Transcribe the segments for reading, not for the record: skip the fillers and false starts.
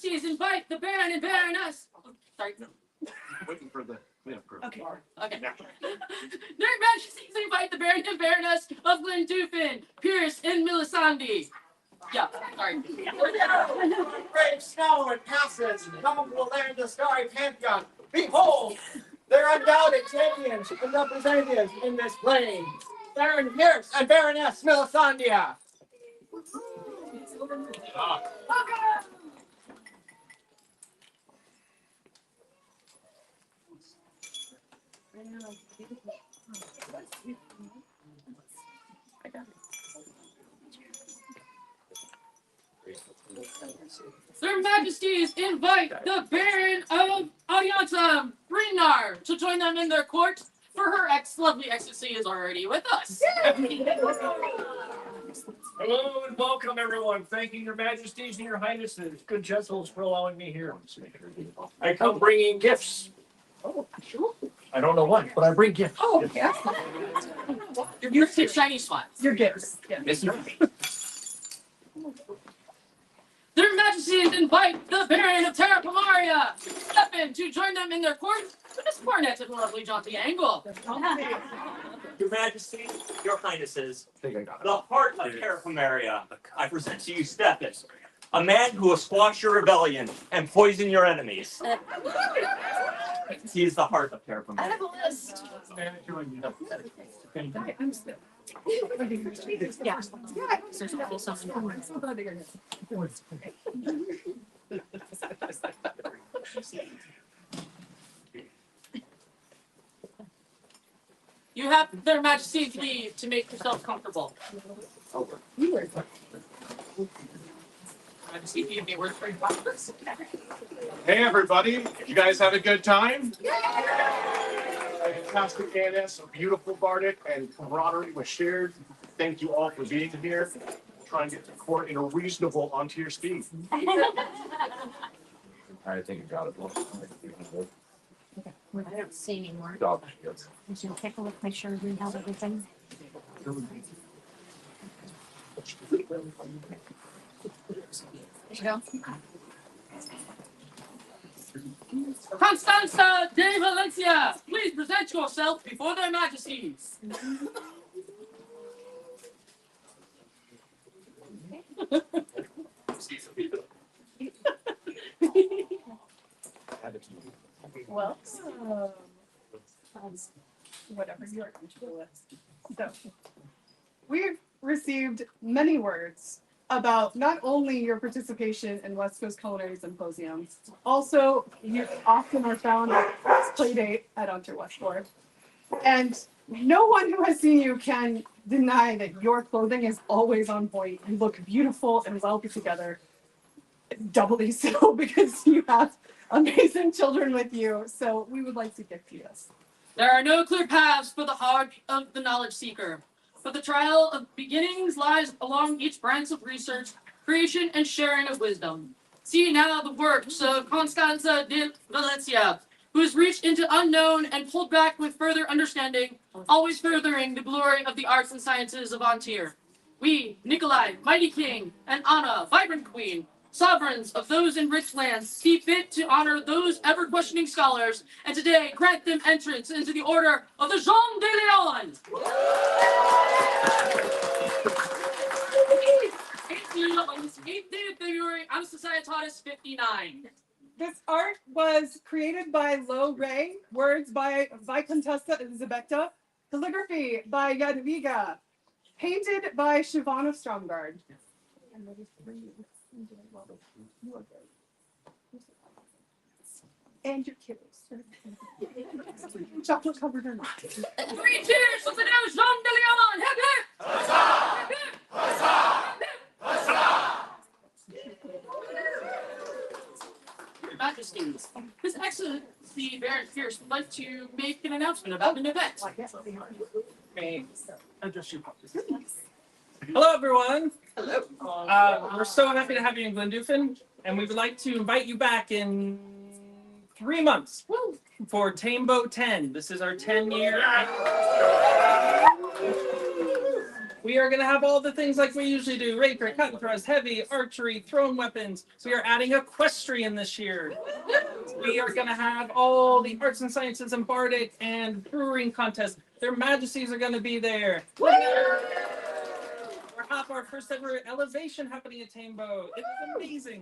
Majesties invite the Baron and Baroness. Oh, sorry. Waiting for the. Okay. Okay. Their Majesties invite the Baron and Baroness of Glendoofin, Pierce, and Millisandi. Yeah, sorry. Brave snow and passes, come will land the starry pantheon. Behold, their undoubted champions and representatives in this plain. Baron Pierce and Baroness Melissandia. Their Majesties invite the Baron of Adiantum, Brinar, to join them in their court, for her lovely ecstasy is already with us. Hello and welcome, everyone. Thanking your Majesties and your Highnesses, good gentles, for allowing me here. I come bringing gifts. Oh, sure. I don't know what, but I bring gifts. Oh, yeah. Your shiny spots. Your gifts. Yeah. Their Majesties invite the Baron of Terra Pomaria, Stefan, to join them in their court with his cornet at a lovely jaunty angle. Your Majesty, your Highnesses, the heart of Terra Pomaria, I present to you Stefan, a man who will squash your rebellion and poison your enemies. He is the heart of Terra Pomaria. I have a list. Yeah. You have their Majesty's leave to make yourself comfortable. Majesty, give me words for your followers. Hey everybody, you guys have a good time? Fantastic Candace, a beautiful Bardic, and camaraderie was shared. Thank you all for being here. Try and get to court in a reasonable onto your speed. I think you got it. I don't see anymore. Dog. Just gonna take a look, make sure we have everything. There you go. Constanza de Valencia, please present yourself before their Majesties. Well, whatever you are comfortable with. So, we've received many words about not only your participation in West Coast Culinary Symposium, also you often are found at Playdate at Unter Westport. And no one who has seen you can deny that your clothing is always on point. You look beautiful and well put together. Doubly so because you have amazing children with you. So we would like to gift you this. There are no clear paths for the heart of the knowledge seeker, but the trial of beginnings lies along each branch of research, creation, and sharing of wisdom. See now the works of Constanza de Valencia, who has reached into unknown and pulled back with further understanding, always furthering the glory of the arts and sciences of Antir. We, Nikolai, mighty king, and Anna, vibrant queen, sovereigns of those enriched lands, see fit to honor those ever-questioning scholars, and today grant them entrance into the order of the Jean de Leon. 8th day of February, I'm Societatis 59. This art was created by Lo Ray, words by Viscontessa Elisabetta, calligraphy by Jadwiga, painted by Siobhan of Stromgard. And your kiddos. Chocolate covered or not. 3 cheers for the new Jean de Leon! Hip hip! Huzzah! Hip hip! Huzzah! Hip hip! Huzzah! Your Majesties, His Excellency Baron Pierce would like to make an announcement about an event. May I address you? Hello, everyone. Hello. We're so happy to have you in Glendoofin, and we would like to invite you back in 3 months for Tamebo 10. This is our 10-year. We are going to have all the things like we usually do: rapier, cut and thrust, heavy, archery, thrown weapons. We are adding equestrian this year. We are going to have all the arts and sciences and bardic and brewing contests. Their majesties are going to be there. We're have our first ever elevation happening at Tambo. It is amazing.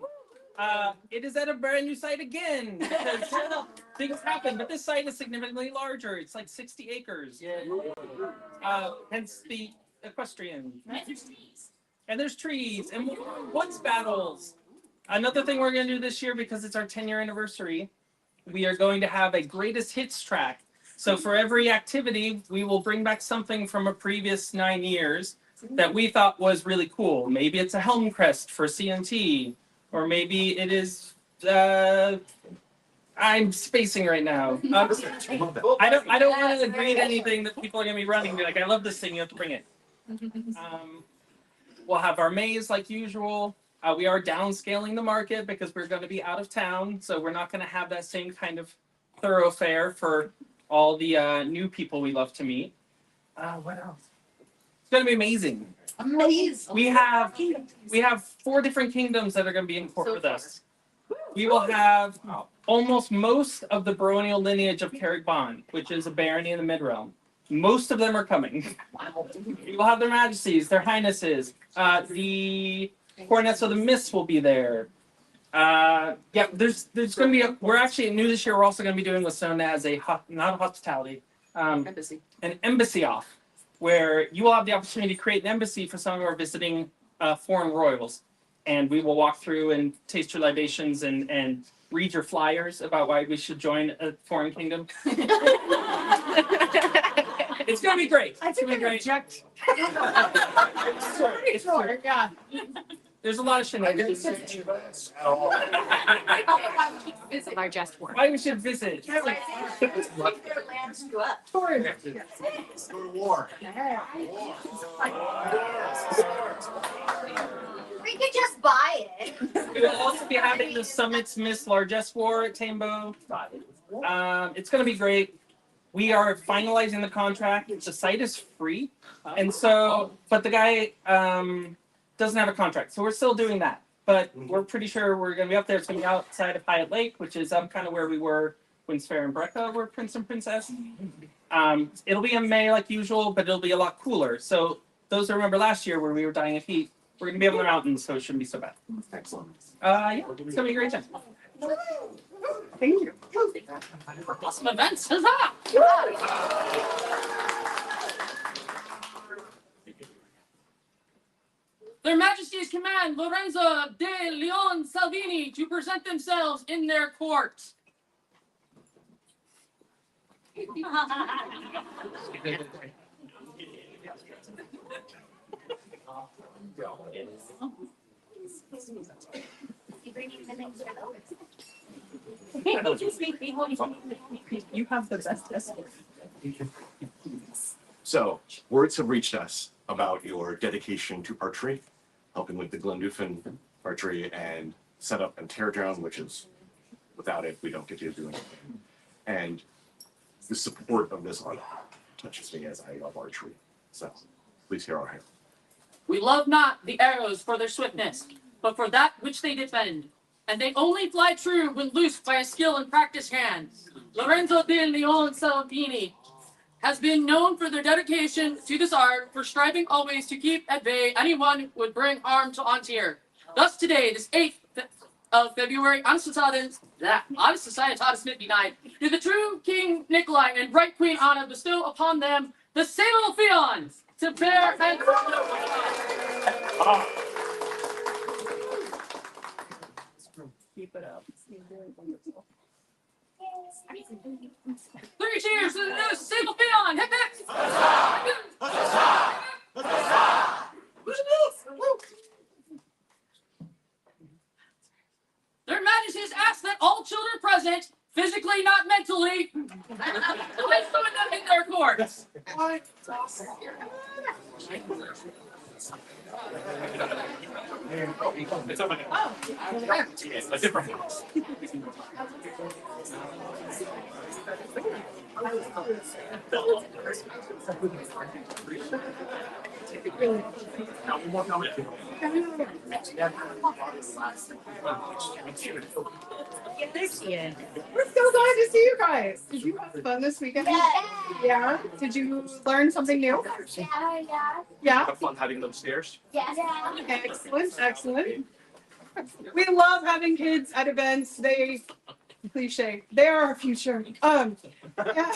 It is at a brand new site again because things happen, but this site is significantly larger. It's like 60 acres. Hence the equestrian. And there's trees and woods battles. Another thing we're going to do this year, because it's our 10-year anniversary, we are going to have a greatest hits track. So for every activity, we will bring back something from a previous 9 years that we thought was really cool. Maybe it's a helm crest for CNT, or maybe it is. I'm spacing right now. I don't want to read anything that people are going to be running. Be like, I love this thing. You have to bring it. We'll have our maze like usual. We are downscaling the market because we're going to be out of town, so we're not going to have that same kind of thoroughfare for all the new people we love to meet. What else? It's going to be amazing. Amazing. We have 4 different kingdoms that are going to be in court with us. We will have almost most of the baronial lineage of Carrick Bond, which is a barony in the Mid-Realm. Most of them are coming. We will have their majesties, their highnesses. The Coronets of the Mist will be there. There's going to be we're actually new this year. We're also going to be doing what's known as not a hospitality, Embassy. an embassy off, where you will have the opportunity to create an embassy for some of our visiting foreign royals. And we will walk through and taste your libations and read your flyers about why we should join a foreign kingdom. It's going to be great. I think I object. Sure. Yeah. There's a lot of shenanigans. Visit our just work. Why we should visit. Their lands to us. Go to war. We could just buy it. We will also be having the Summit's Miss Largesse War at Tambo. It's going to be great. We are finalizing the contract. The site is free, and so, but the guy doesn't have a contract, so we're still doing that. But we're pretty sure we're going to be up there. It's going to be outside of Hyatt Lake, which is kind of where we were when Sfair and Brecca were Prince and Princess. It'll be in May like usual, but it'll be a lot cooler. So those who remember last year where we were dying of heat, we're going to be up in the mountains, so it shouldn't be so bad. Excellent. Yeah, it's going to be a great time. Thank you. Awesome events. Huzzah! Their Majesties command Lorenzo de Leon Salvini to present themselves in their court. You have the best escort. So, words have reached us about your dedication to archery, helping with the Glendufen archery and setup and teardown, which is, without it, we don't get to do anything. And the support of this art touches me as I love archery. So, please hear our hand. We love not the arrows for their swiftness, but for that which they defend. And they only fly true when loosed by a skill and practiced hand. Lorenzo de Leon Salvini has been known for their dedication to this art, for striving always to keep at bay anyone who would bring harm to Antir. Thus today, this 8th of February, on Societas 59, do the true King Nikolai and bright Queen Anna bestow upon them the sable Fion to bear and... Keep it up. You're doing wonderful. 3 cheers to the new sable Fion! Hip hip! Their Majesties ask that all children present, physically not mentally, place them in their courts. It's over there. Yes, a different house. There she is. We're so glad to see you guys. Did you have fun this weekend? Yeah. Did you learn something new? Yeah. Have fun hiding those stairs. Excellent. Excellent. We love having kids at events. They are our future. Yeah.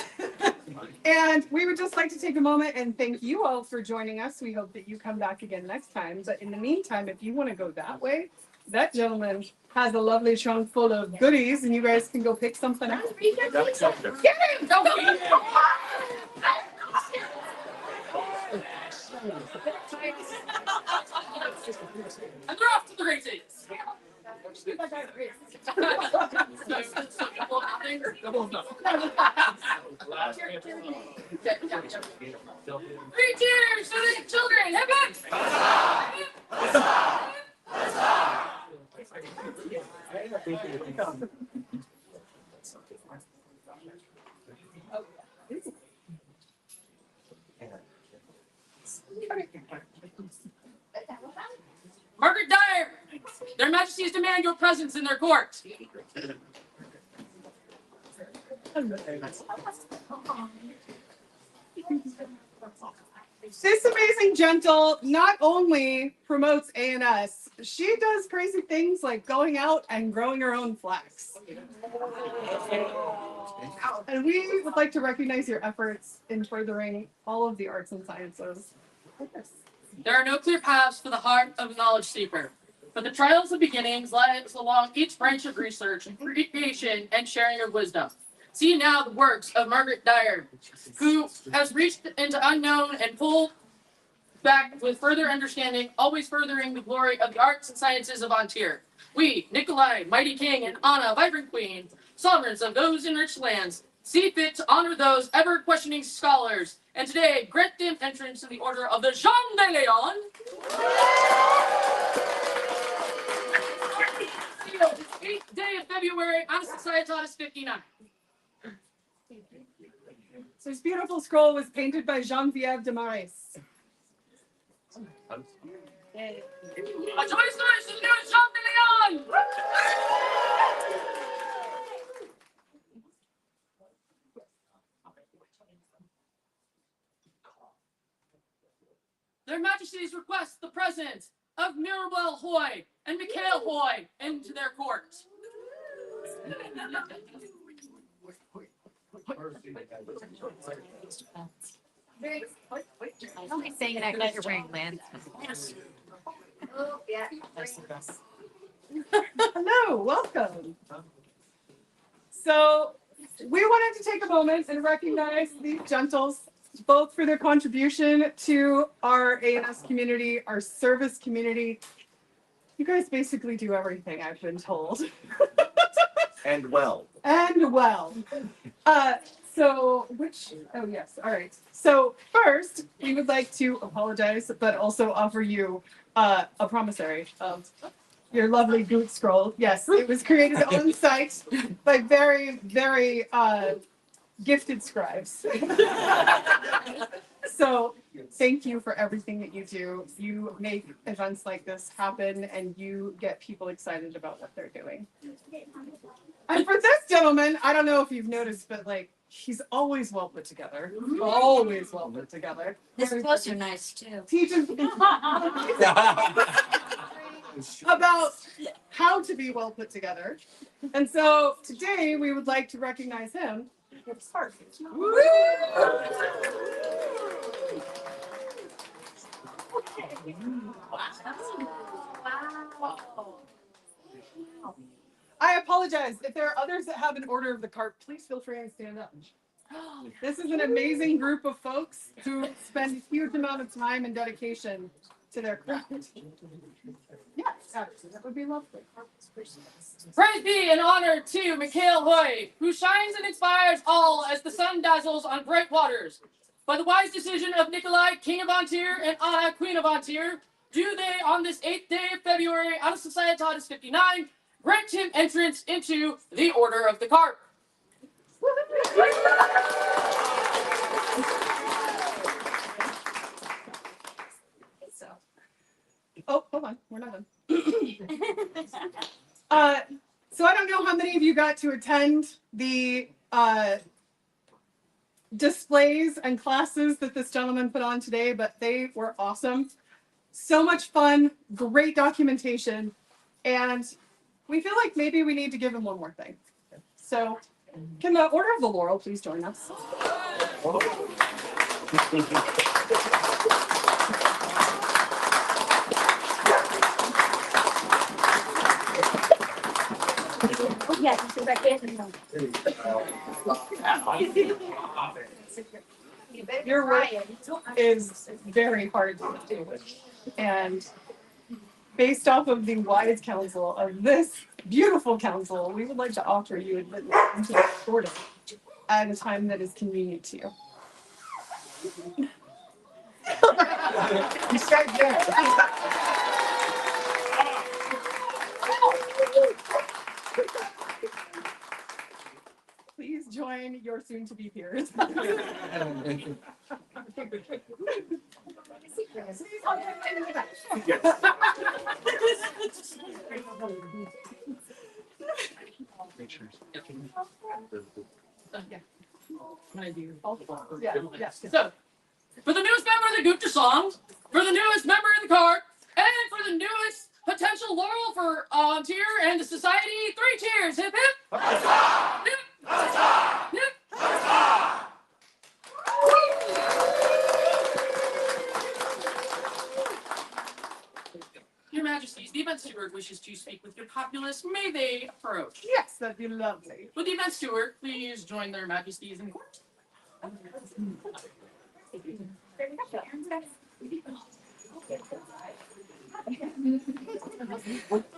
And we would just like to take a moment and thank you all for joining us. We hope that you come back again next time. But in the meantime, if you want to go that way, that gentleman has a lovely trunk full of goodies, and you guys can go pick something out. Get him! Go get him! And they're off to the races. Three cheers for the children. Hip hip. Margaret Dyer, their majesties demand your presence in their court. This amazing gentle not only promotes ANS, she does crazy things like going out and growing her own flax. And we would like to recognize your efforts in furthering all of the arts and sciences. There are no clear paths for the heart of a knowledge seeker, but the trials of beginnings lies along each branch of research, creation, and sharing of wisdom. See now the works of Margaret Dyer, who has reached into unknown and pulled back with further understanding, always furthering the glory of the arts and sciences of Ontario. We, Nikolai, mighty king, and Anna, vibrant queen, sovereigns of those enriched lands, see fit to honor those ever-questioning scholars, and today grant them entrance to the order of the Jean de Leon. 8th day of February, Anna Societatis 59. So this beautiful scroll was painted by Geneviève de Marais. A joyous noise to the new Jean de Leon! Their Majesties request the presence of Mirabel Hoy and Mikhail Hoy into their court. Don't be saying that because you're wearing Lance. Hello, welcome. So we wanted to take a moment and recognize these gentles, both for their contribution to our ANS community, our service community. You guys basically do everything, I've been told. And well. And well. Oh yes, all right. So first, we would like to apologize, but also offer you a promissory of your lovely boot scroll. Yes, it was created on site by very, very gifted scribes. So thank you for everything that you do. You make events like this happen, and you get people excited about what they're doing. And for this gentleman, I don't know if you've noticed, but like, he's always well put together. Always well put together. His clothes are nice too. Teaches about how to be well put together. And so today we would like to recognize him with a spark. I apologize. If there are others that have an order of the cart, please feel free and stand up. This is an amazing group of folks who spend a huge amount of time and dedication to their craft. Yes, actually, that would be lovely. Praise be and honor to Mikhail Hoy, who shines and inspires all as the sun dazzles on bright waters. By the wise decision of Nikolai, King of Ontario, and Anna, Queen of Ontario, do they, on this 8th day of February, Anna Societatis 59, grant him entrance into the Order of the Carp. Oh, hold on, we're not done. So I don't know how many of you got to attend the displays and classes that this gentleman put on today, but they were awesome. So much fun, great documentation, and we feel like maybe we need to give him one more thing. So can the Order of the Laurel please join us? Your work is very hard to do. And based off of the wise counsel of this beautiful council, we would like to offer you admittance into the order at a time that is convenient to you. Please join your soon-to-be peers. Yeah. So, for the newest member of the Gupta song, for the newest member of the card, and for the newest potential laurel for tier and the society, 3 cheers. Hip hip. Hip. Hip. Your Majesties, the event steward wishes to speak with your populace. May they approach? Yes, that'd be lovely. Would the event steward please join their Majesties in court?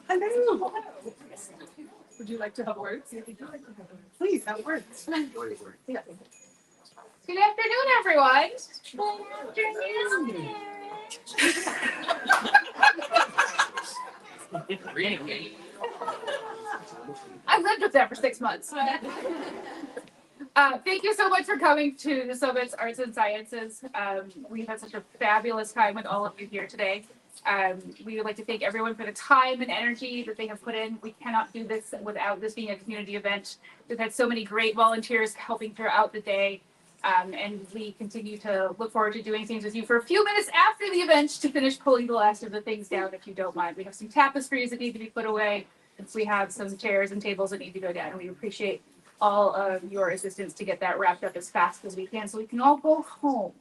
Hello. Would you like to have words? Please have words. Yeah. Good afternoon, everyone. Good afternoon. I've lived with them for 6 months. Thank you so much for coming to the Summit's Arts and Sciences. We've had such a fabulous time with all of you here today. We would like to thank everyone for the time and energy that they have put in. We cannot do this without this being a community event. We've had so many great volunteers helping throughout the day. And we continue to look forward to doing things with you for a few minutes after the event to finish pulling the last of the things down, if you don't mind. We have some tapestries that need to be put away. We have some chairs and tables that need to go down. And we appreciate all of your assistance to get that wrapped up as fast as we can so we can all go home.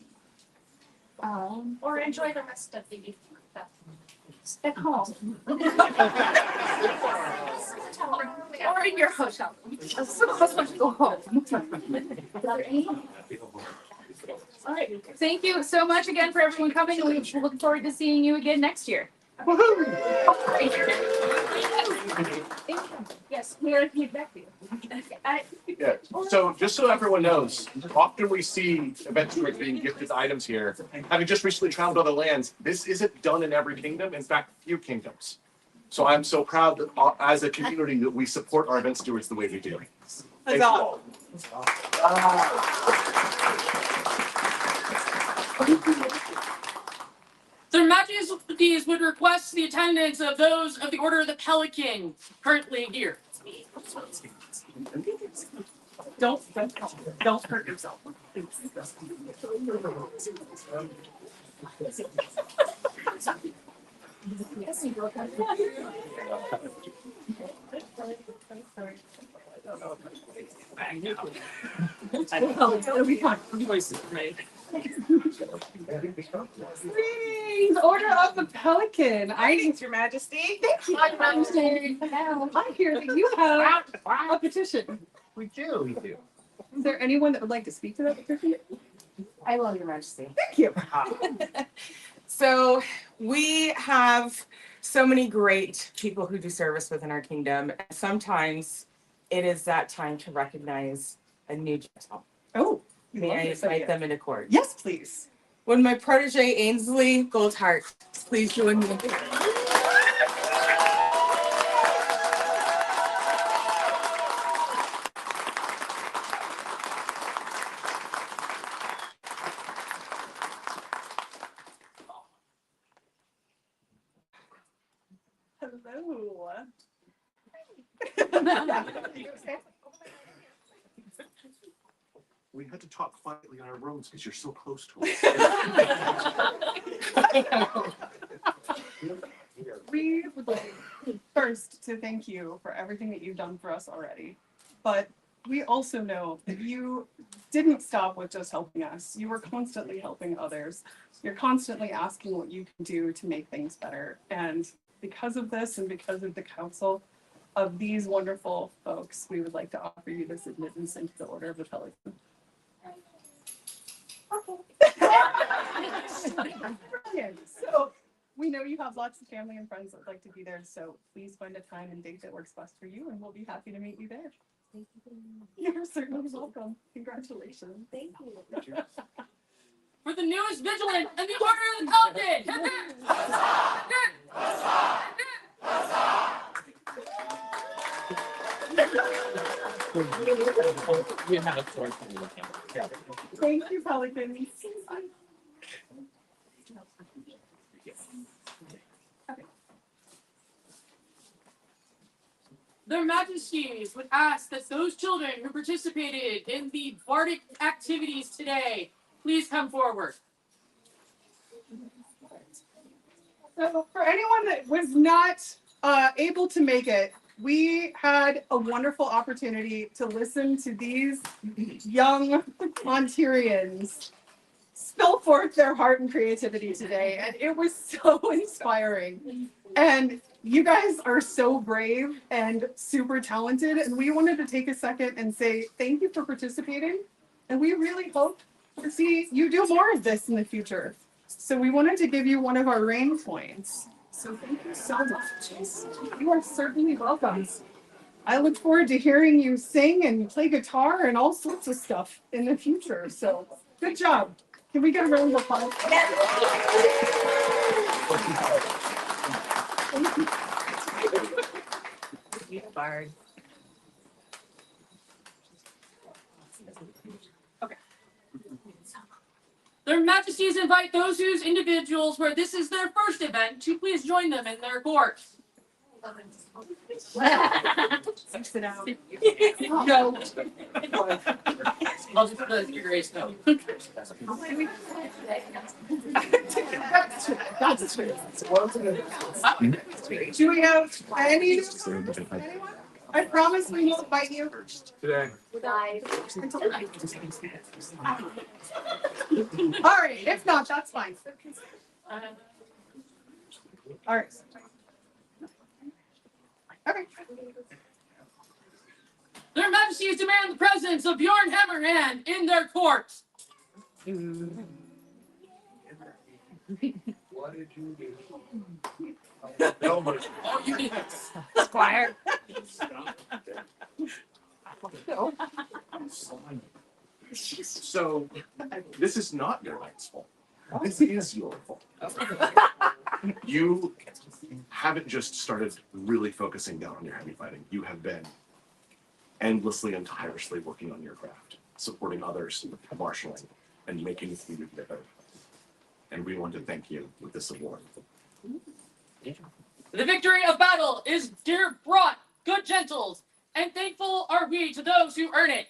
Or enjoy the rest of the evening. At home. Or in your hotel room. Some of us want to go home. All right. Thank you so much again for everyone coming. We look forward to seeing you again next year. Yes, we are back to you. Yeah. So just so everyone knows, often we see event stewards being gifted items here. Having just recently traveled to other lands, this isn't done in every kingdom. In fact, few kingdoms. So I'm so proud that as a community that we support our event stewards the way we do. Thank you all. Their Majesties would request the attendance of those of the Order of the Pelican currently here. Don't hurt yourself. It'll be fine. Greetings, Order of the Pelican. Greetings, Your Majesty. I hear that you have a petition. We do. Is there anyone that would like to speak to that petition? I love Your Majesty. Thank you. So we have so many great people who do service within our kingdom. And sometimes it is that time to recognize a new gentle. Oh, May I invite them into court? Yes, please. Would my protege Ainsley Goldhart please join me? We had to talk quietly in our rooms because you're so close to us. We would like first to thank you for everything that you've done for us already. But we also know that you didn't stop with just helping us. You were constantly helping others. You're constantly asking what you can do to make things better. And because of this and because of the counsel of these wonderful folks, we would like to offer you this admittance into the Order of the Pelican. Brilliant. So we know you have lots of family and friends that would like to be there, so please find a time and date that works best for you, and we'll be happy to meet you there. Thank you. You're certainly welcome. Congratulations. Thank you. For the newest vigilant and the Order of the Pelican. Thank you, Pelicans. Their Majesties would ask that those children who participated in the bardic activities today please come forward. So for anyone that was not able to make it, we had a wonderful opportunity to listen to these young Ontarians spill forth their heart and creativity today, and it was so inspiring. And you guys are so brave and super talented, and we wanted to take a second and say thank you for participating, and we really hope to see you do more of this in the future. So we wanted to give you one of our rain points. So thank you so much. You are certainly welcome. I look forward to hearing you sing and play guitar and all sorts of stuff in the future. So good job. Can we get a round of applause? You bard. Their Majesties invite those whose individuals where this is their first event to please join them in their courts. Sit down. No. I'll just put that in your grace note. That's true. Do we have anyone? I promise we won't bite you. Today. All right, if not, that's fine. All right. Okay. Their Majesties demand the presence of Bjorn Hammerhand in their courts. What did you do? Oh, you did. Squire. So, this is not your wife's fault. This is your fault. You haven't just started really focusing down on your heavy fighting. You have been endlessly and tirelessly working on your craft, supporting others, marshaling, and making the community better. And we want to thank you with this award. The victory of battle is dear brought, good gentles, and thankful are we to those who earn it.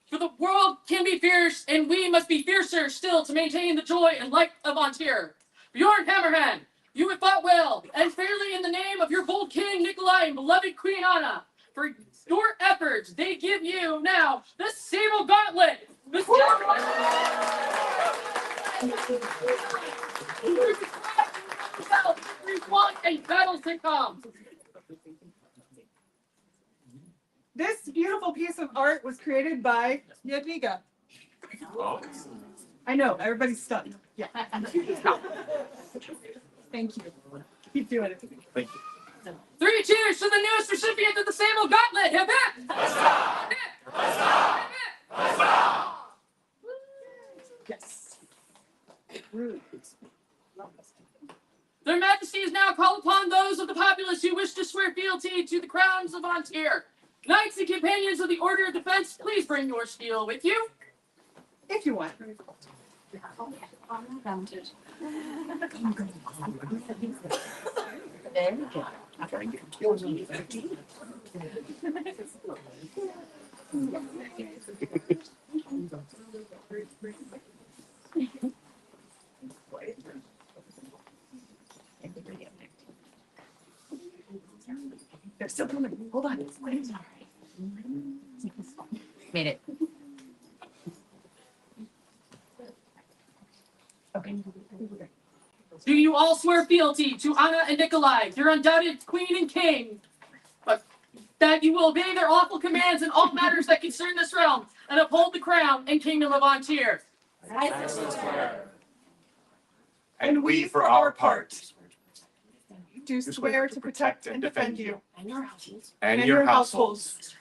For the world can be fierce, and we must be fiercer still to maintain the joy and light of Ontario. Bjorn Hammerhand, you have fought well and fairly in the name of your bold king Nikolai and beloved Queen Anna. For your efforts, they give you now the Sable Gauntlet. The and battles to come. This beautiful piece of art was created by Jadwiga. Oh. I know, everybody's stunned. Yeah. Thank you. Keep doing it. Thank you. 3 cheers to the newest recipient of the Sable Gauntlet. Hip hip! Yes. Their Majesties now call upon those of the populace who wish to swear fealty to the crowns of Ontario. Knights and companions of the Order of Defense, please bring your steel with you. If you want. They're still coming. Hold on. Made it. Do you all swear fealty to Anna and Nikolai, your undoubted queen and king, but that you will obey their lawful commands in all matters that concern this realm, and uphold the crown and kingdom of Antir? And we, for our part, Do swear to protect and defend you And your households. and your households,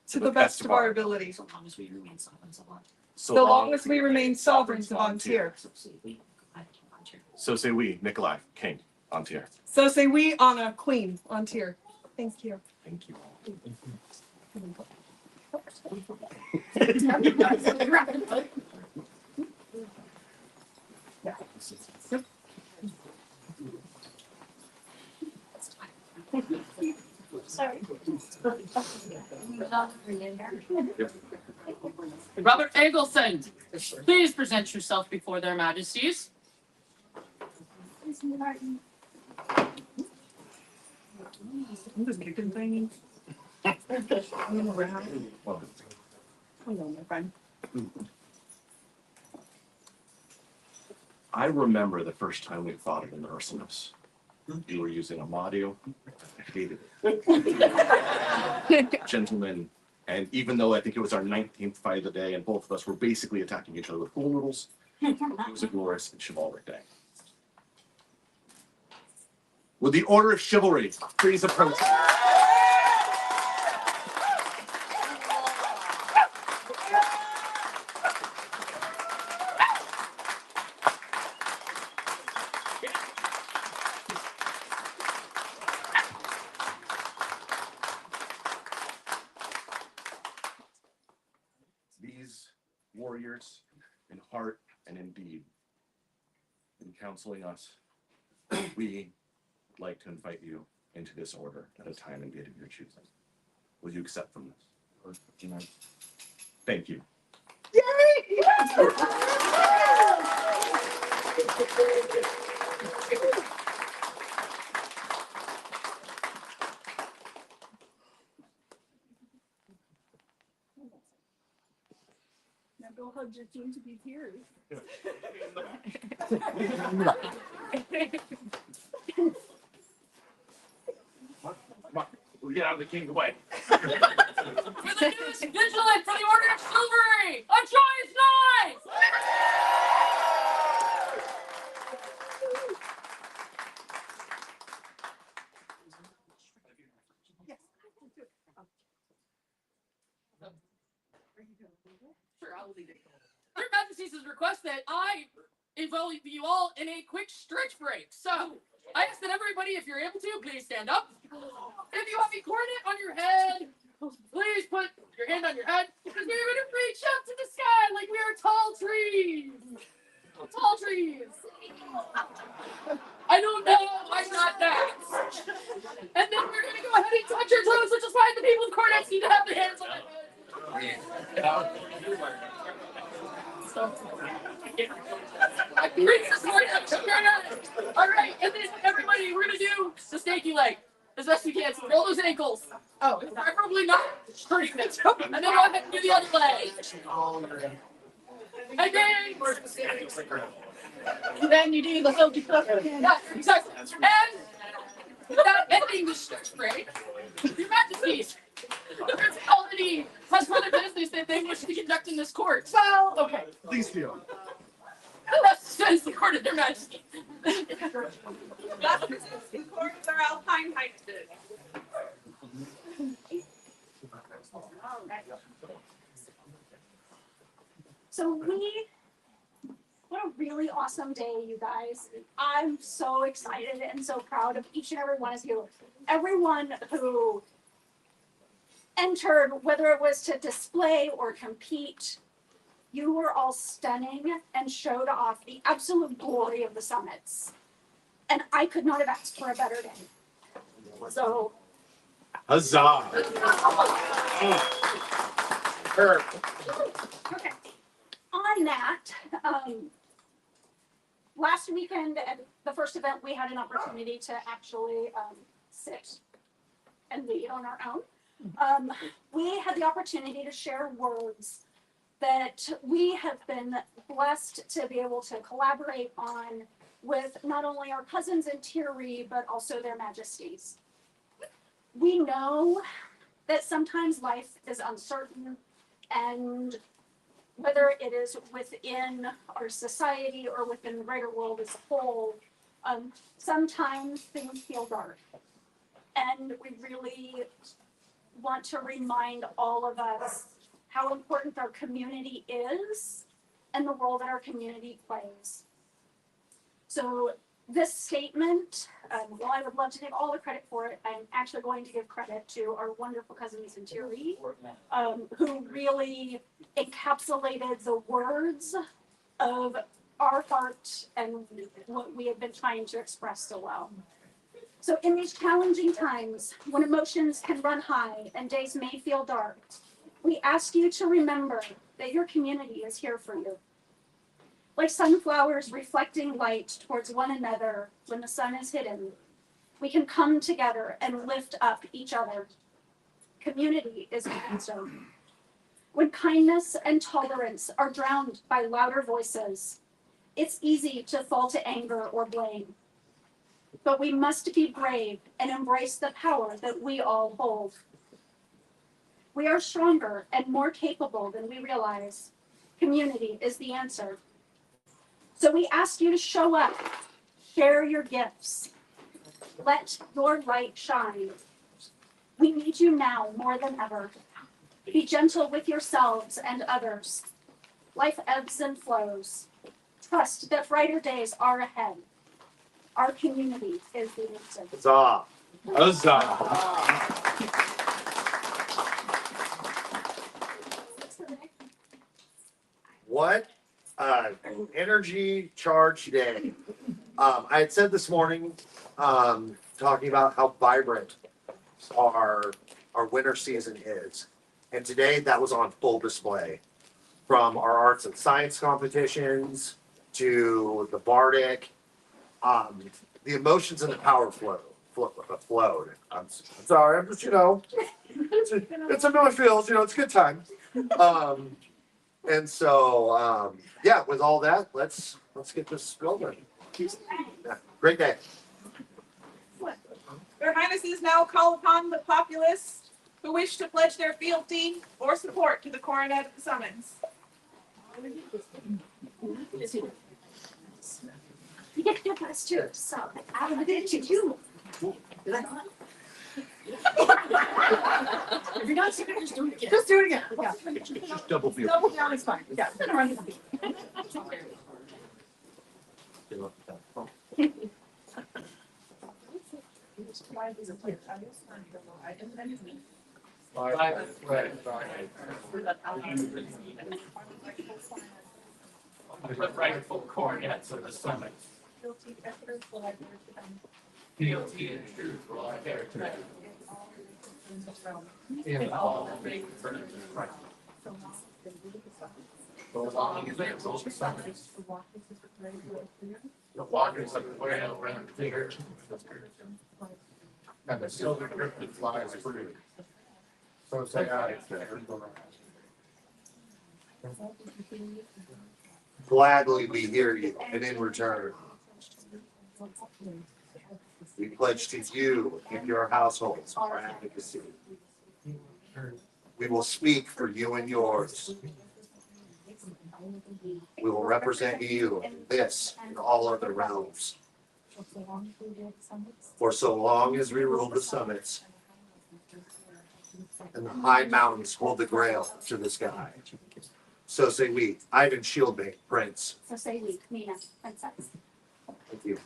to the best of our ability, So long as we remain sovereigns of Antir. so long as we remain sovereigns of Antir. So say we, I keep Antir. So say we, Nikolai, King, Antir. So say we, Anna, Queen, Antir. Thank you. Thank you. Sorry. Robert Eggleston, please present yourself before their majesties. I'm just kicking things. I'm around. Hello, my friend. I remember the first time we fought in Ursinus. You were using a Amadio. I hated it. Gentlemen, and even though I think it was our 19th fight of the day and both of us were basically attacking each other with pool noodles, it was a glorious and chivalric day. With the order of chivalry, please approach. These warriors, in heart and in deed, in counseling us, we would like to invite you into this order at a time and date of your choosing. Will you accept from this? Thank you. Now go hug your team to be tears. We'll get out of the king's way. For the newest vigilant for the Order of Chivalry, a joyous night! Sure, I'll lead it. Your Majesty's request that I involve you all in a quick stretch break. So, I ask that everybody, if you're able to, please stand up. If you have a coronet on your head, please put your hand on your head, because we're going to reach up to the sky like we are tall trees. Tall trees. I don't know. I'm not that. And then we're going to go ahead and touch our toes, which is why the people with coronets need to have their hands on their head. All right, and then everybody, we're gonna do the snaky leg as best we can. So roll those ankles. Oh, Preferably not straight. And then go ahead and do the other leg. And then you do the hokey pokey. Yeah, exactly. And without ending the stretch break, Your Majesties, the principality has further business that they wish to conduct in this court. well, okay. Please do. The rest sends the court of Their Majesty. That's the court of our Alpine Festival. So what a really awesome day, you guys. I'm so excited and so proud of each and every one of you. Everyone who entered, whether it was to display or compete, You were all stunning and showed off the absolute glory of the summits. And I could not have asked for a better day. So, Huzzah! okay. On that, last weekend at the first event, we had an opportunity to actually sit and lead on our own. We had the opportunity to share words that we have been blessed to be able to collaborate on with not only our cousins in Tiri, but also their majesties. We know that sometimes life is uncertain, and whether it is within our society or within the greater world as a whole, sometimes things feel dark. And we really want to remind all of us how important our community is and the role that our community plays. So this statement, while I would love to take all the credit for it, I'm actually going to give credit to our wonderful cousins in Tiri, who really encapsulated the words of our heart and what we have been trying to express so well. So in these challenging times, when emotions can run high and days may feel dark, we ask you to remember that your community is here for you. Like sunflowers reflecting light towards one another when the sun is hidden, we can come together and lift up each other. Community is the answer. When kindness and tolerance are drowned by louder voices, it's easy to fall to anger or blame. But we must be brave and embrace the power that we all hold. We are stronger and more capable than we realize. Community is the answer. So we ask you to show up, share your gifts, let your light shine. We need you now more than ever. Be gentle with yourselves and others. Life ebbs and flows. Trust that brighter days are ahead. Our community is the answer. Huzzah! Huzzah! What an energy charged day. I had said this morning, talking about how vibrant our winter season is. And today that was on full display. From our arts and science competitions to the Bardic, the emotions and the power flowed. I'm sorry, I'm just, it's a North Fields, it's a good time. And so, yeah, with all that, let's get this going. Yeah, great day. Your Highnesses now call upon the populace who wish to pledge their fealty or support to the coronet of the summons. You get to do us too, so I did you. Did I not? If you're not secret, just do it again. Just do it again. Yeah. Just double feel. Double down is fine. Yeah. Run the beat. The rightful coronets of the summit. Fealty and truth will I bear to them. In all faith for Christ. So long as they rule the summits, the waters of the whale run clear, and the silver griffin flies free. So say I. Gladly we hear you, and in return, we pledge to you and your households our advocacy. We will speak for you and yours. We will represent you in this and all other realms. For so long as we rule the summits, and the high mountains hold the grail to the sky. So say we, Ivan Shieldmate, Prince. So say we, Nina, Princess. Thank you.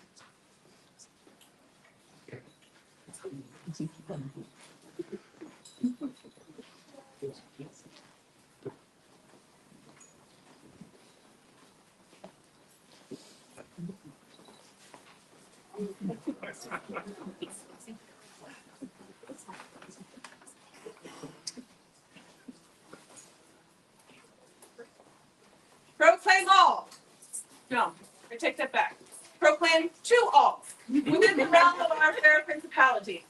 Proclaim all. No, I take that back. Proclaim to all within the realm of our fair principality.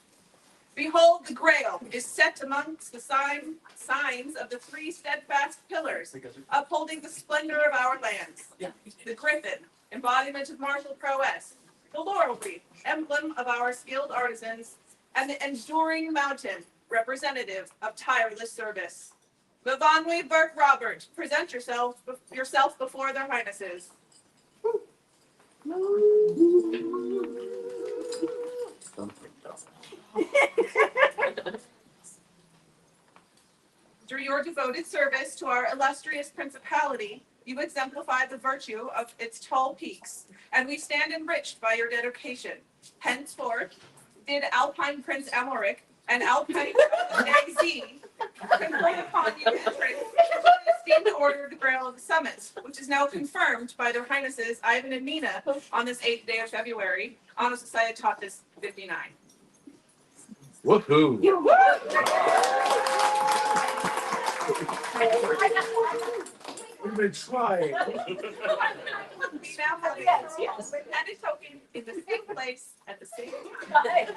Behold, the Grail is set amongst the signs of the three steadfast pillars, upholding the splendor of our lands. The Griffin, embodiment of martial prowess. The laurel wreath, emblem of our skilled artisans. And the enduring mountain, representative of tireless service. Lavanwe Burke Robert, present yourself before their highnesses. Through your devoted service to our illustrious principality, you exemplify the virtue of its tall peaks, and we stand enriched by your dedication. Henceforth, did Alpine Prince Amoric and Alpine AZ confer upon you entrance into the esteemed Order of the Grail of the Summits, which is now confirmed by their highnesses Ivan and Nina on this 8th day of February, Honor Societatis 59. Woohoo! We've been trying. We now have and a token in the same place at the same time.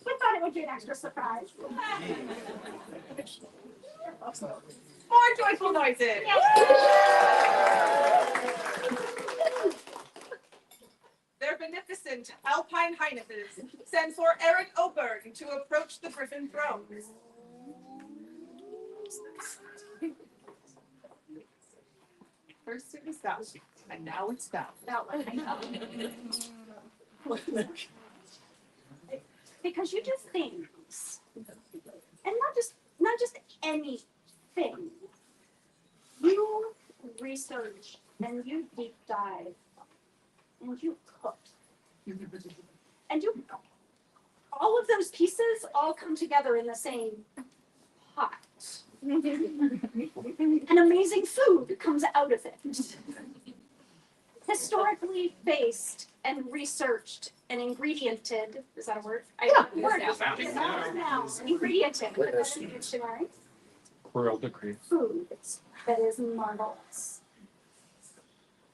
We thought it would be an extra surprise. More joyful noises. Their beneficent Alpine Highnesses send for Eric Oberg to approach the Griffin throne. First it was thou, and now it's thou. Because you do things, and not just anything. You research and you deep dive and you cook and you all of those pieces all come together in the same pot. And amazing food comes out of it. Historically based and researched and ingrediented. Is that a word? Word. Now, ingrediented. Put that in the dictionary. Food that is marvelous.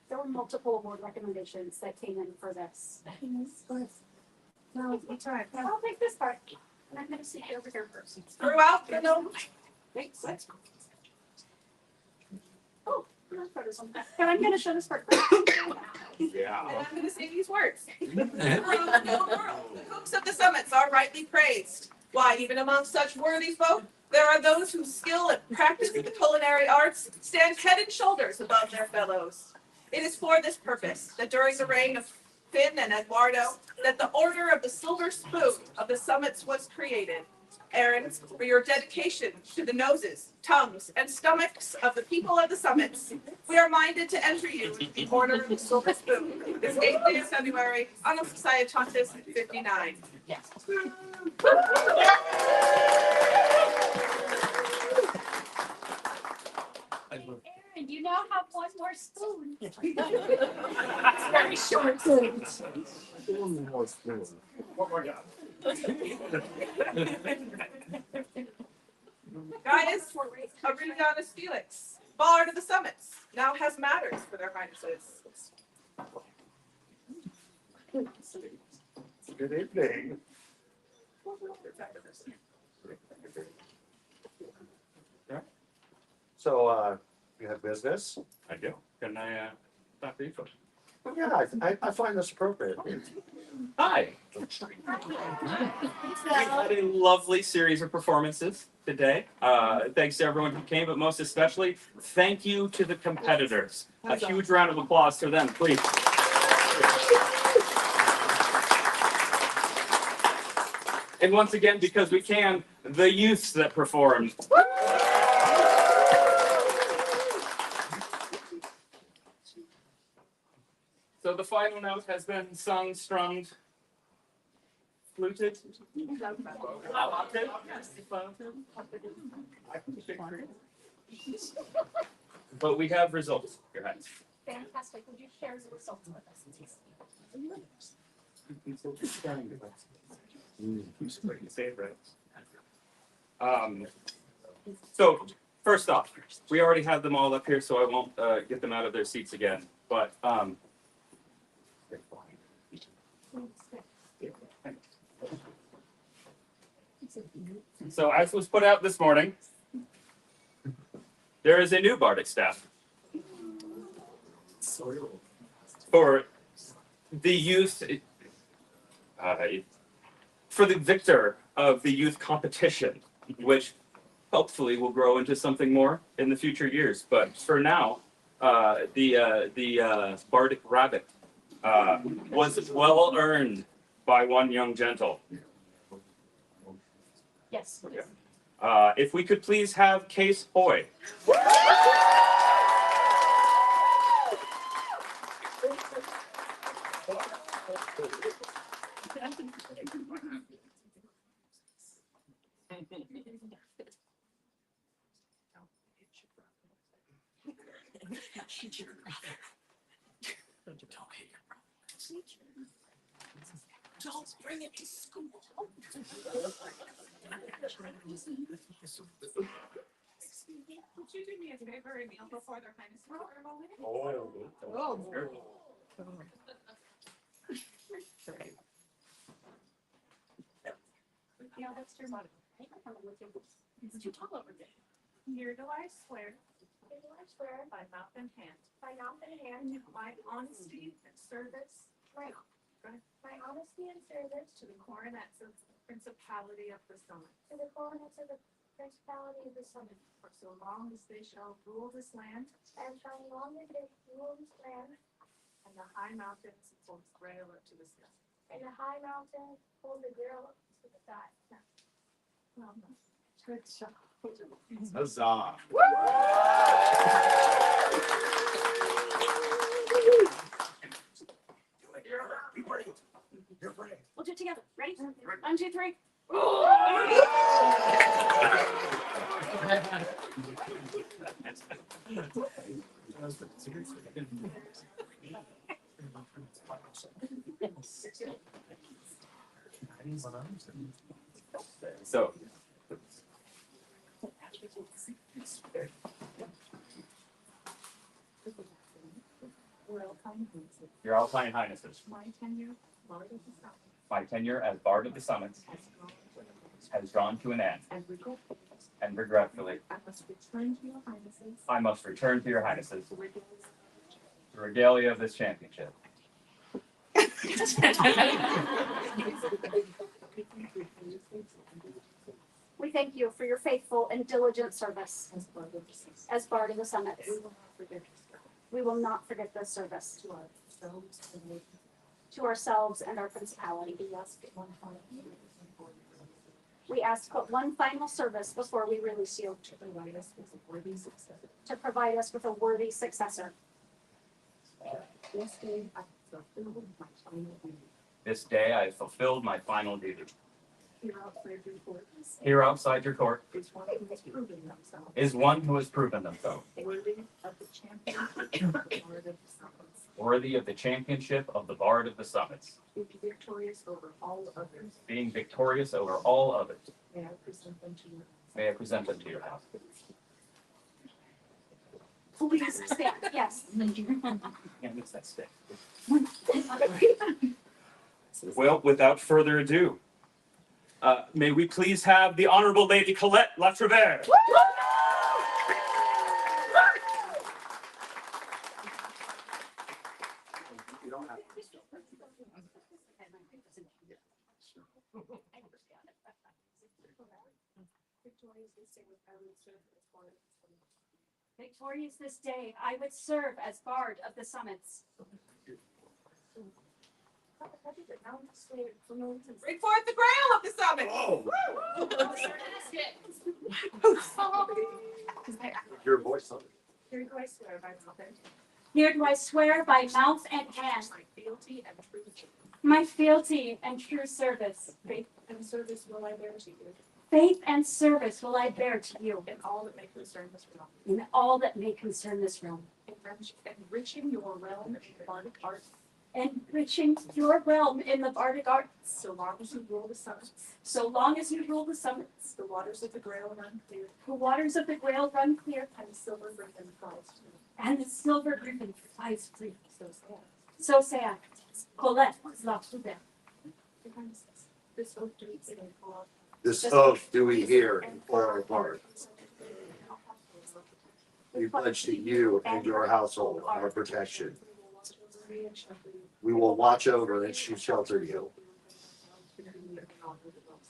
There were multiple award recommendations that came in for this. No, you try. I'll take this part. And I'm going to sit over here first. Throughout the noble. Oh, and I'm going to show this part. Yeah. And I'm going to say these words. Around the known world, the cooks of the summits are rightly praised. Why, even among such worthy folk, there are those whose skill and practice of the culinary arts stand head and shoulders above their fellows. It is for this purpose that during the reign of Finn and Eduardo, that the Order of the Silver Spoon of the Summits was created. Aaron, for your dedication to the noses, tongues, and stomachs of the people of the Summits, we are minded to enter you into the Order of the Silver Spoon this 8th day of February, Honor Societatis 59. Yes. Aaron, you now have one more spoon. It's very short spoon. One more spoon. What more got? Gaius Aurelianus Felix, Bard of the Summits, now has matters for their highnesses. Good evening. So, you have business? I do. Can I talk to you folks? Yeah, I find this appropriate. Hi. We had a lovely series of performances today. Thanks to everyone who came, but most especially, thank you to the competitors. A huge round of applause for them, please. And once again, because we can, the youths that performed. So the final note has been sung, strummed, fluted, flouted. But we have results, your hands. Fantastic. Would you share the results with us? So first off, we already have them all up here, so I won't get them out of their seats again. But so as was put out this morning, there is a new Bardic staff for the youth, for the victor of the youth competition, which hopefully will grow into something more in the future years. But for now, the Bardic Rabbit was well earned by one young gentle. Yes. Please. If we could please have Case Hoy. Don't bring it to school. Would you do me a favor and kneel before their highness for a moment? Yeah, that's your motto. It's too tall over there. Here do I swear. Here do I swear By mouth and hand. by mouth and hand My honesty and service. my honesty and service To the coronets of the Principality of the Summit. to the coronets of the principality of the summit, For so long as they shall rule this land and shall long as they rule this land and the high mountains hold grail up to the sky. and the high mountains hold the girl to the sky. Good job. Huzzah. We'll do it together. Ready? 1, 2, 3. So, Your Alpine Highnesses, My tenure, Lord of the Summit, my tenure as Bard of the Summits has drawn to an end, and regretfully, I must return to your highnesses I must return to your Highnesses the regalia of this championship. We thank you for your faithful and diligent service as Bard of the Summit. We will not forget this service to ourselves and our principality. We ask but one final service before we release you, to provide us with a worthy successor. This day I have fulfilled my final duty. Here outside your court Here outside your court is one who has proven themselves is one who has proven themselves worthy of the championship of the Bard of the Summits. worthy of the championship of the Bard of the Summits, Being victorious over all others, being victorious over all others. may I present them to you. May I present them to your house? Please stand. Yes. Can't miss that stick. Well, without further ado, may we please have the Honorable Lady Colette Latravere. Victorious this day, I would serve as Bard of the Summits. Bring forth the grail of the summit. Your voice. Here do I swear by mouth and hand. Here do I swear by mouth and hand My fealty and truth. my fealty and true service. Faith and service will I bear to you. faith and service will I bear to you in all that may concern this realm. in all that may concern this realm, Enriching your realm in the bardic arts, enriching your realm in the bardic arts, so long as you rule the summits. so long as you rule the summits. The waters of the Grail run clear, The waters of the Grail run clear, and the silver griffin flies free. and the silver griffin flies free. So say I. So say I, Colette Zlatuber. This oath do we say for This oath do we hear in our part. We pledge to you and your household our protection. We will watch over and shelter you.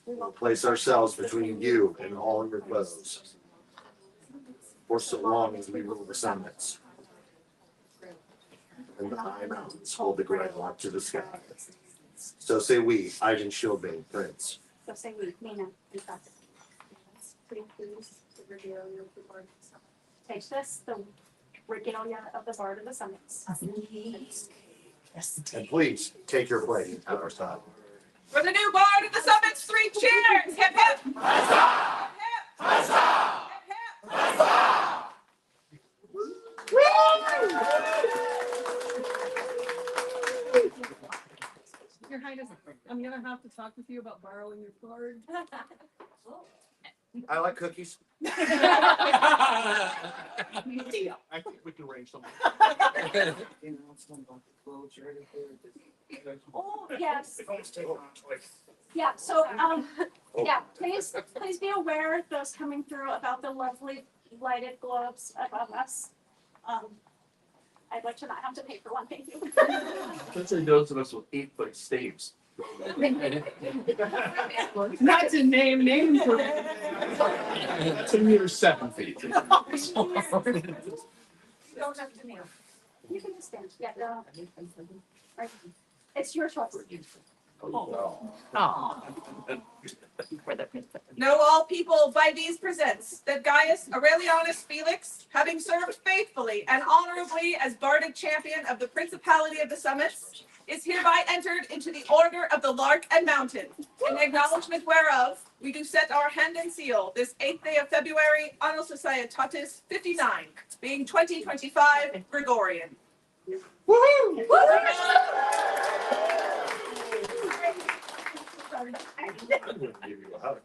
We will place ourselves between you and all your foes. For so long as we rule the summits. And the high mountains hold the Grail up to the sky. So say we, Ivan Shieldbane, Prince. So say we, Nina, and Father. please the regalia of the bardic summit. Take this, the regalia of the Bard of the Summits. And please take your place at our side. For the new bard of the summits, 3 cheers! Hip hip! Hip hip! Hip hip! Your Highness, I'm gonna have to talk with you about borrowing your card. I like cookies. I think we can arrange something. Oh, yes. Yeah, so, yeah, please be aware, those coming through, about the lovely lighted globes above us. I'd like to not have to pay for one, thank you. Especially those of us with 8-foot staves. Not to name names. That's a mere 7 feet. You don't have to kneel. You can just stand, yeah, right. It's your choice. Know all people, Vides presents that Gaius Aurelianus Felix, having served faithfully and honorably as Bardic champion of the Principality of the Summits, is hereby entered into the Order of the Lark and Mountain, in acknowledgement whereof we do set our hand and seal this 8th day of February, Anno Societatis 59, being 2025 Gregorian. Woohoo! I'm gonna give you a hug.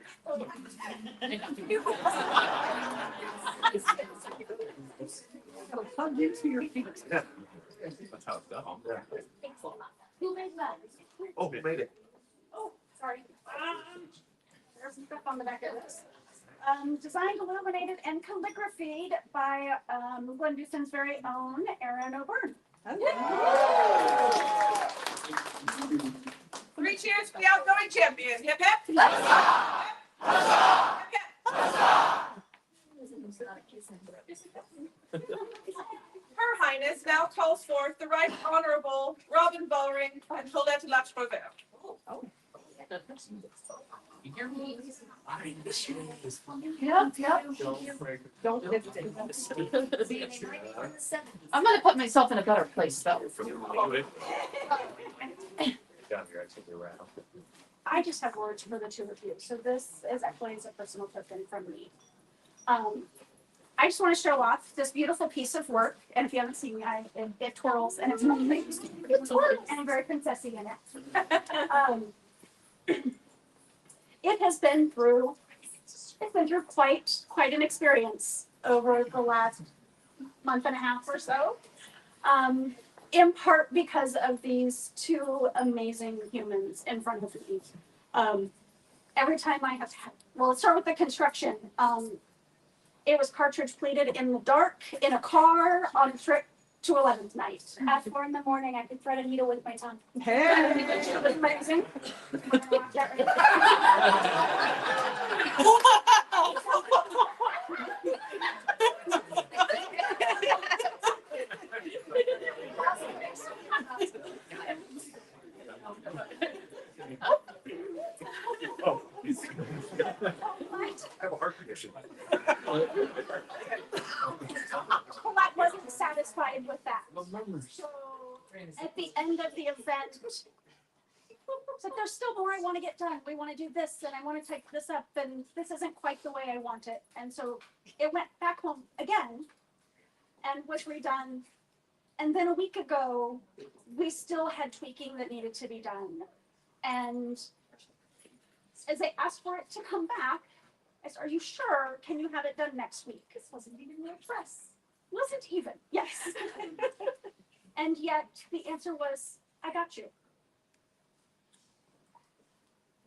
Hug into your feet. Yeah. That's how it's done. Yeah. Who made that? Oh, we made it. Oh, sorry. There's some stuff on the back of this. Designed, illuminated, and calligraphied by Glenduson's very own Aaron O'Byrne. 3 cheers for the outgoing champion. Hip hip! Hip hip! Her Highness now calls forth the Right Honorable Robin Bowring and Colette Lachprovert. Yep. Don't I'm gonna put myself in a better place though. I just have words for the two of you. So this is actually a personal token from me. I just want to show off this beautiful piece of work. And if you haven't seen me, it twirls and it's lovely. And I'm very princessy in it. It has been through quite an experience over the last month and a half or so. In part because of these two amazing humans in front of me. Every time I have, let's start with the construction. It was cartridge pleated in the dark, in a car, on a trip to 11th night. At 4 in the morning, I could thread a needle with my tongue. Hey. It was amazing. Oh, I have a heart condition. Colette wasn't satisfied with that. So at the end of the event, It's like there's still more I want to get done. We want to do this, and I want to type this up, and this isn't quite the way I want it. And so it went back home again, and was redone. And then a week ago, we still had tweaking that needed to be done. And as they asked for it to come back, I said, "Are you sure? Can you have it done next week?" This wasn't even the address. Wasn't even. Yes. And yet the answer was, "I got you."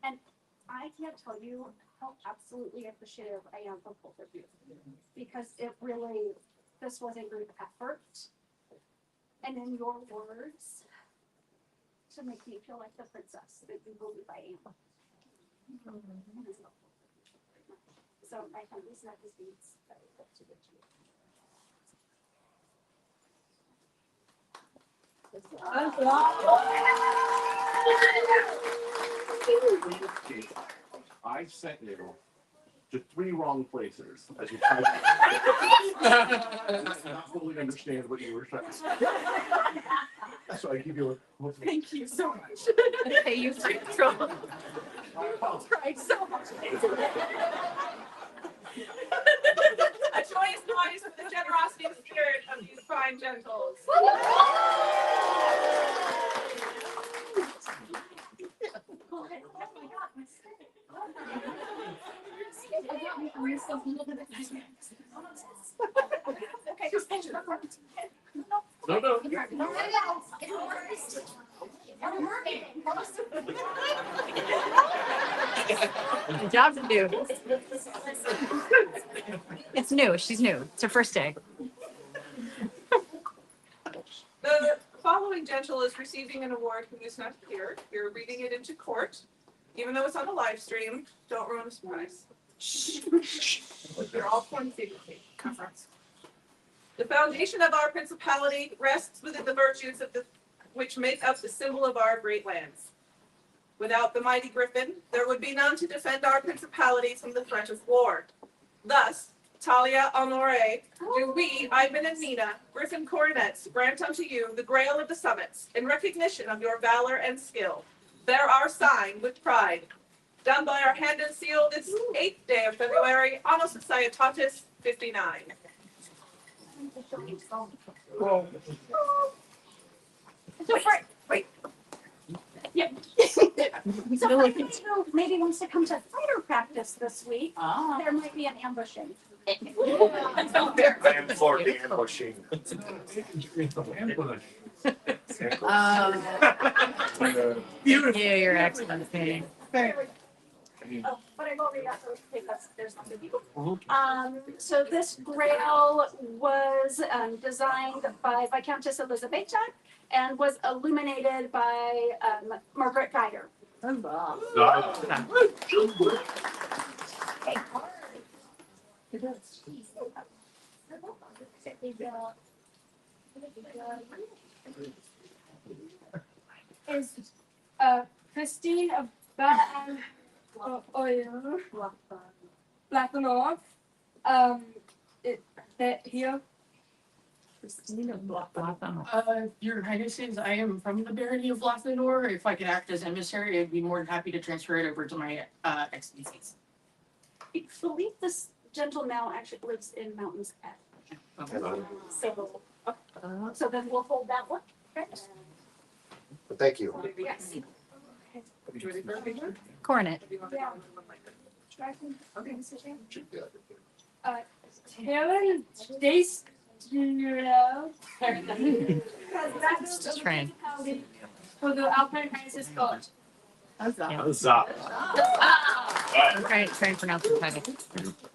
And I can't tell you how absolutely appreciative I am of both of you, because it really, this was a group effort. And in your words, to make me feel like the princess that you believe I am. So I have these necklace beads that I hope to get you. I sent you to 3 wrong places as you tried to not fully understand what you were trying to say. So I give you a. Thank you so much. Hey, you free trouble. Tried so much. A joyous noise for the generosity and spirit of these fine gentles. Okay, just pinch it up. No, no. Good job to do. It's new. She's new. It's her first day. The following gentle is receiving an award who is not here. You're reading it into court. Even though it's on a live stream, don't ruin a surprise. You're all sworn secrecy. Conference. The foundation of our principality rests within the virtues of which make up the symbol of our great lands. Without the mighty Griffin, there would be none to defend our principalities from the threat of war. Thus, Talia Honore, do we, Ivan and Nina, Griffin coronets, grant unto you the Grail of the Summits, in recognition of your valor and skill. Bear our sign with pride. Done by our hand and seal this 8th day of February, Annos Societatis 59. So wait. Yeah. So maybe wants to come to fighter practice this week. There might be an ambushing. I am for the ambushing. Yeah, you're excellent. Oh, but I've already got those because there's nothing. So this grail was designed by Viscountess Elizabeth and was illuminated by Margaret Geiger. Is Christine of Blackenor, that here. Your Highnesses, I am from the barony of Lothnor. If I could act as emissary, I'd be more than happy to transfer it over to my excellencies. I believe this gentle now actually lives in Mountain's Edge. So then we'll hold that one. Okay. Thank you. Yes. Coronet. Yeah. Okay. Taylor, Dace, Just trying. for the Alpine Festival. Huzzah. I'm trying to pronounce the title.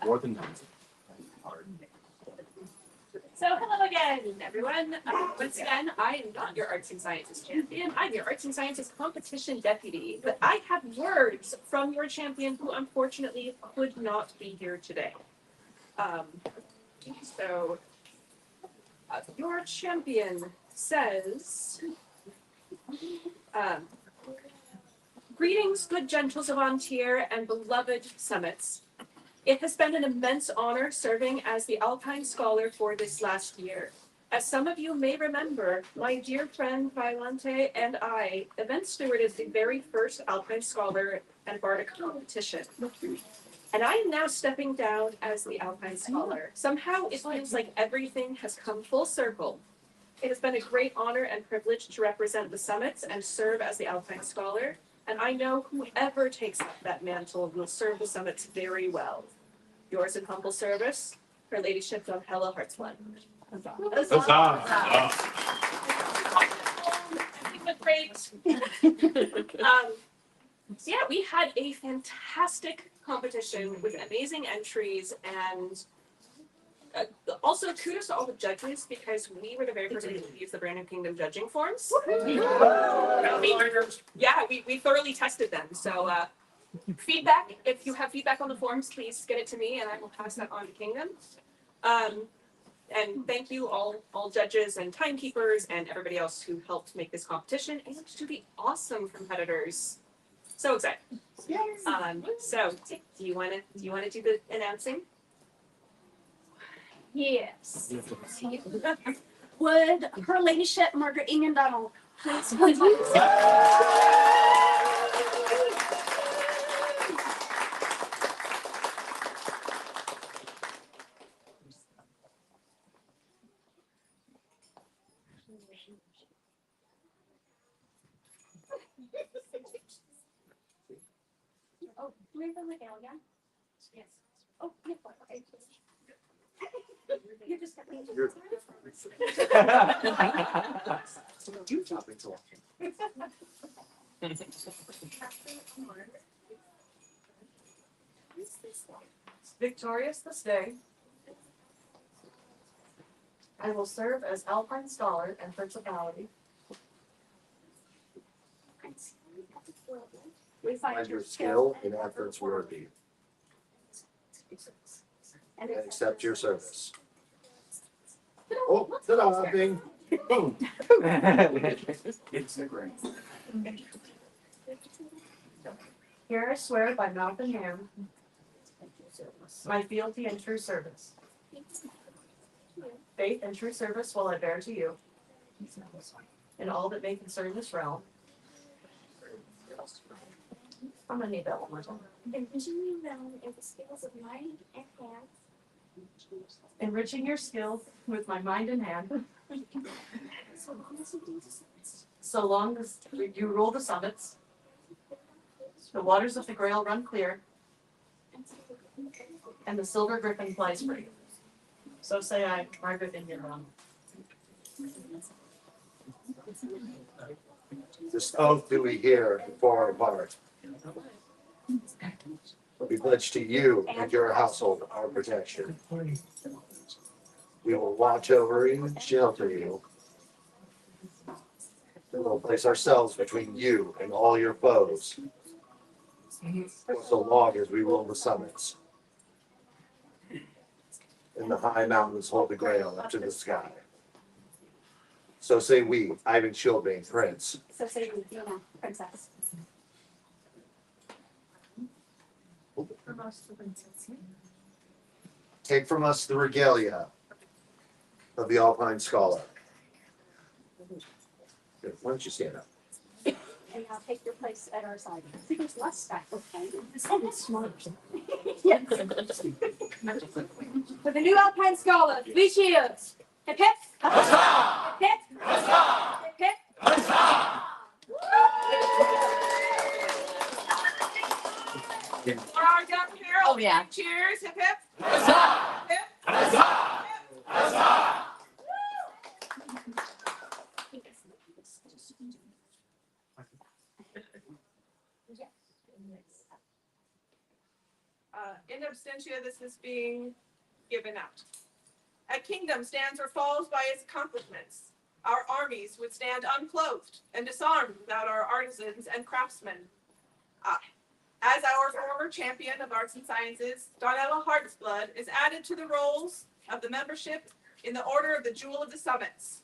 More than that. So hello again, everyone. Once again, I am not your arts and sciences champion. I'm your arts and sciences competition deputy. But I have words from your champion who unfortunately could not be here today. Your champion says, greetings, good gentles of Antir and beloved summits. It has been an immense honor serving as the Alpine Scholar for this last year. As some of you may remember, my dear friend Violante and I event stewarded the very first Alpine Scholar and Bardic competition. And I am now stepping down as the Alpine Scholar. Somehow it feels like everything has come full circle. It has been a great honor and privilege to represent the summits and serve as the Alpine Scholar. And I know whoever takes up that mantle will serve the summits very well. Yours in humble service, Her Ladyship Donhella Hartsblood. Great. So yeah, we had a fantastic competition with amazing entries, and also kudos to all the judges because we were the very first people to use the Brand New Kingdom judging forms. Yeah, we thoroughly tested them. So feedback, if you have feedback on the forms, please get it to me and I will pass that on to Kingdom. And thank you all judges and timekeepers and everybody else who helped make this competition, and to the awesome competitors. So excited. So do you wanna do the announcing? Yes. Would Her Ladyship Margaret Ingham Donald please? Oh, do we have the Miguel again? Yes. Oh, yeah, okay. You just got me. You topic talking. Victorious this day, I will serve as Alpine Scholar and Principality. We Find your skill and efforts worthy, and accept your service. Oh, ta-da, bing, boom. Instagram. Here I swear by mouth and hand my fealty and true service. Faith and true service will I bear to you in all that may concern this realm. I'm gonna need that one more time. Enriching you realm in the skills of mind and hand. Enriching your skills with my mind and hand. So long as you rule the summits, the waters of the Grail run clear, and the silver griffin flies free. So say I, Margaret Ingham. This oath do we hear before our part. We pledge to you and your household our protection. We will watch over you and shelter you. We will place ourselves between you and all your foes, so long as we rule the summits. And the high mountains hold the Grail up to the sky. So say we, Ivan Shieldbane, Prince. So say we, Dina, Princess. Take from us the regalia of the Alpine Scholar. Good. Why don't you stand up? And I'll take your place at our side. There's less staff, okay? It's smart. Yes. For the new Alpine Scholar, 3 cheers. Hip hip. Huzzah! Hip hip. Huzzah! Hip hip. Huzzah! For our young hero, Oh, yeah. cheers, hip hip. Huzzah! Hip. Huzzah! Huzzah! In absentia, this is being given out. A kingdom stands or falls by its accomplishments. Our armies would stand unclothed and disarmed without our artisans and craftsmen. As our former champion of arts and sciences, Donella Hartsblood is added to the rolls of the membership in the Order of the Jewel of the Summits.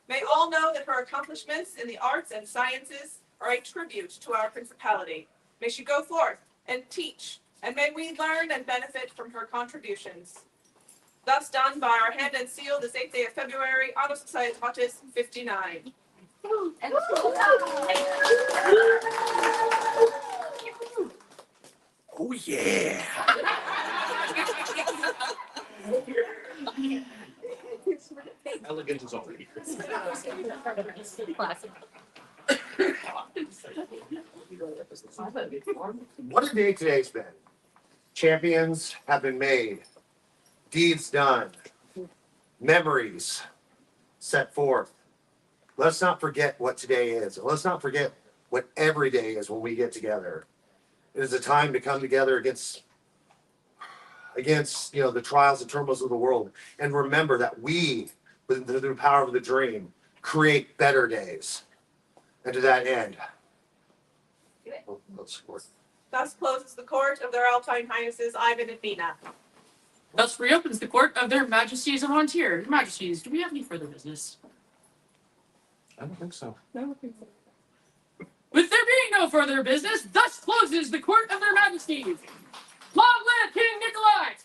May all know that her accomplishments in the arts and sciences are a tribute to our principality. May she go forth and teach, and may we learn and benefit from her contributions. Thus done by our hand and seal this 8th day of February, Honor Societatis 59. Oh yeah. Elegant is already. What a day today's been. Champions have been made, deeds done, memories set forth. Let's not forget what today is. Let's not forget what every day is when we get together. It is a time to come together against the trials and turmoils of the world, and remember that we, with the power of the dream, create better days. And to that end, let's support. Thus closes the court of their Alpine Highnesses Ivan and Mina. Thus reopens the court of their Majesties of Montier. Your Majesties, do we have any further business? I don't think so. With there being no further business, thus closes the court of their Majesties. Long live King Nikolai!